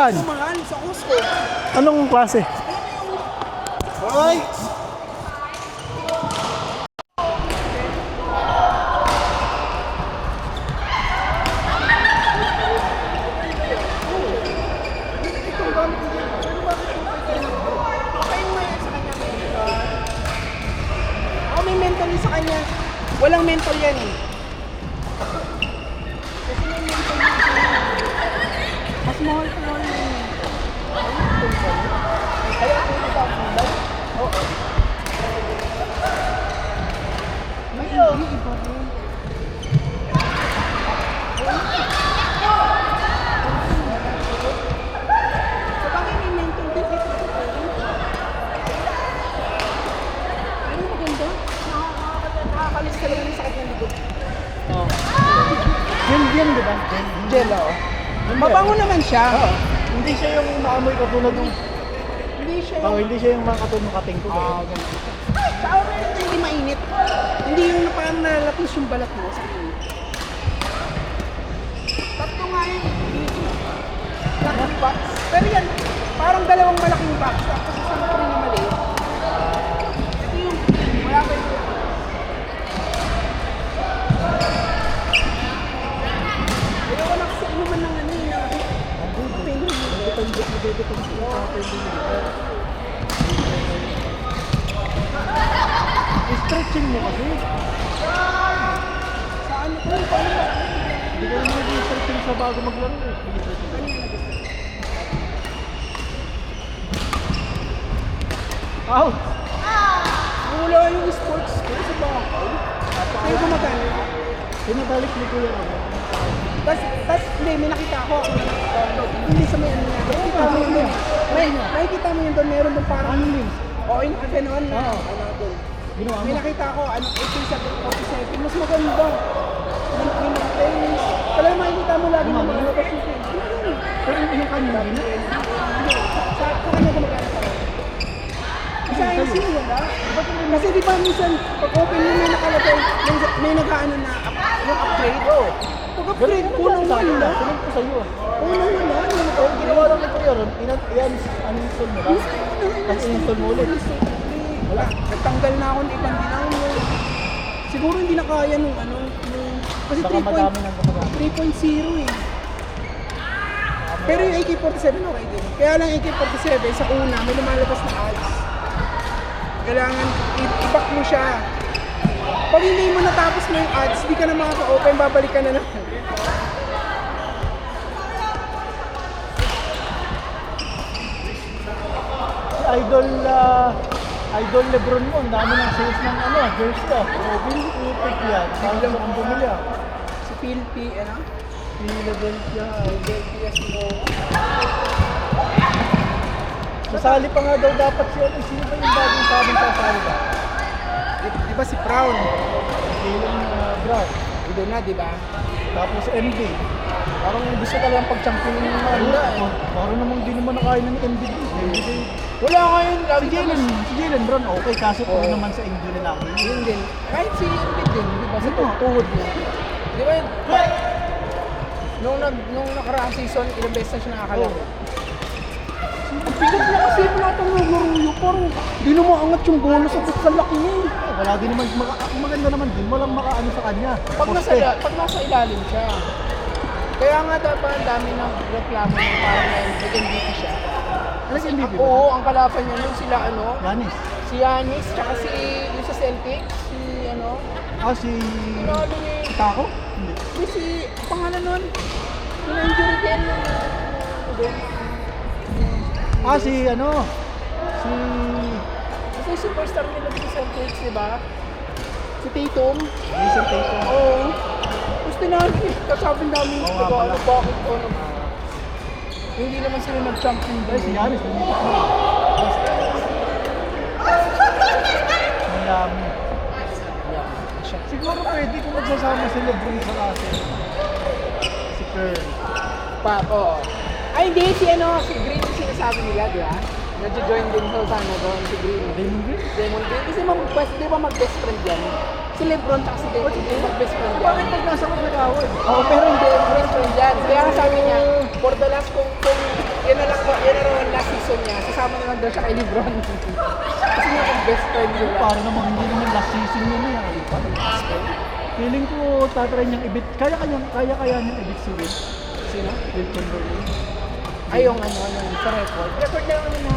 Saan? Mahal sa Costco. Anong klase? Ay! May mental sa kanya. Walang mental yan eh. Kasi may mental yan. Mas mahal ko lang yun. Ay, ako yung nagkakulay? Oo. May iba rin. So, bakit may mental din ito? Ano maganda? Nakakalis talaga ng sakit ng likod. Oh. Gel, di ba? Gel, oo. Mabango naman siya. Oo. Hindi siya yung maamoy katulad ng... Hindi siya Hindi siya yung mga katulad ng kating ko. ganun. Sa akin, hindi mainit. Hindi yung parang nalalapis yung balat mo sa init. Tatlo nga yun. Tatlong box. Pero yan, parang dalawang malaking box. Tapos isang pa rin na maliit. Ito yung, wala pa yung ayoko na kasi inuman ng ano yun. Stretching mo kasi. Sa ano ko, paano ba? Hindi ka naman nag-stretching sa bago maglaro eh. Nag-stretching ka. Out! Wala yung sports ko sa bakal. Kaya gumagana. Pinabalik ni Kuya ako. Tas, hindi, may nakita ako. Hindi sa may ano na. Nakita mo yun doon. Nakikita mo yun doon, meron doon parang... Ano yun? Oo, yung nakaganon na. Oo. Ano doon. Ginawa May mo? nakita ako, ano, 1847. Mas maganda. May mountains. Talaga makikita mo lagi na mga labas yung things. Pero yung kanina, Sa kanya gumagana pa rin. Sa IC wala. Kasi di ba minsan, pag open mo may nakalagay, may nag-ano na yung upgrade. Pag upgrade, punong wala. Sunod ko sa'yo. Punong wala. Ang ginawa lang ni Kuya ron, uninstall mo lang. Tapos install mo ulit. Wala. Nagtanggal na ako ng ibang dinamo. Siguro hindi na kaya nung ano, nung... Kasi Baka madami nang gumagamit. 3.0 eh. Pero yung AK-47 okay din. Kaya lang AK-47 sa una, may lumalabas na ads. Kailangan i-back mo siya. Pag hindi mo natapos mo yung ads, hindi ka na makaka-open, babalik ka na lang. Idol Lebron mo, ang dami ng sales ng ano, jersey ah. Robin, ipit yan. Parang sa kong bumili ah. Si Phil P, ano? Philadelphia, Phil P.S. mo. Sasali pa nga daw dapat siya. Sino ba yung bagong sabing sasali ba? Di ba si Brown? Jalen Brown. Ito na, di ba? Tapos MB. Parang gusto talagang pag-champion ng mga Wala eh. Parang namang di naman nakaya ng MB. Wala ngayon, lagi Si Jalen Brown okay, kaso puro naman sa injury lagi. Yun din. Kahit si Embiid din, di ba? Sa Oo. tuhod niya. Di ba? Nung nakaraang season, ilang beses na siya nakakalaro. Bigat na kasi platang naglaro. Parang di na maangat yung bola sa laki niya eh. Wala din naman, maganda naman din, walang makaano sa kanya. Pag nasa ilalim siya. Kaya nga dapat ang dami ng reklamo ng parang nag-MVP siya. Nag-MVP ba? Oo, ang kalaban niya nung sila Yanis. si Giannis, tsaka si yung sa Celtics, si Si... ano niya Tako? Hindi. si pangalan nun, yung injury din. Si Kasi superstar nila sa Celtics, di ba? Si Tatum. Jason Tatum. Oo. Gusto namin, kasabing namin Oo nga pala. bakit ko hindi naman sila nag-champion din. Si Yanis. Ang dami. Siguro pwede kung magsasama si Lebron sa Russell. Si Curry. Oo. Ay, hindi. Si Green yung sinasabi nila, di ba? Nag-join din sa ano doon, si Green. Damon Green? Damon Green. Kasi di ba mag-best friend yan? Si Lebron at si Damon Green mag-best friend yan. Bakit pag nasa mas nag-away? Oo, pero hindi, best friend yan. Kaya nga sabi niya, for the last, kung yan na lang, yan na raw ang last season niya, sasama na lang daw siya kay Lebron. Kasi nga mag-best friend sila. Para naman hindi naman last season yun na yan. Feeling ko tatry niyang ibit. Kaya niyang ibit si Will. Sino? Will Chamberlain. Ay, yung ano, sa record. Record lang ano na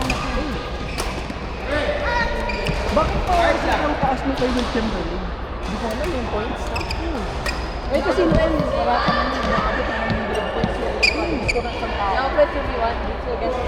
Bakit pa sobrang taas mo kay Will Chamberlain? Hindi ko alam yung points na. Eh, kasi noon, wala ka naman, nakabit naman yung grade points yun. Gusto na sa tao. Now, play 2v1 dito against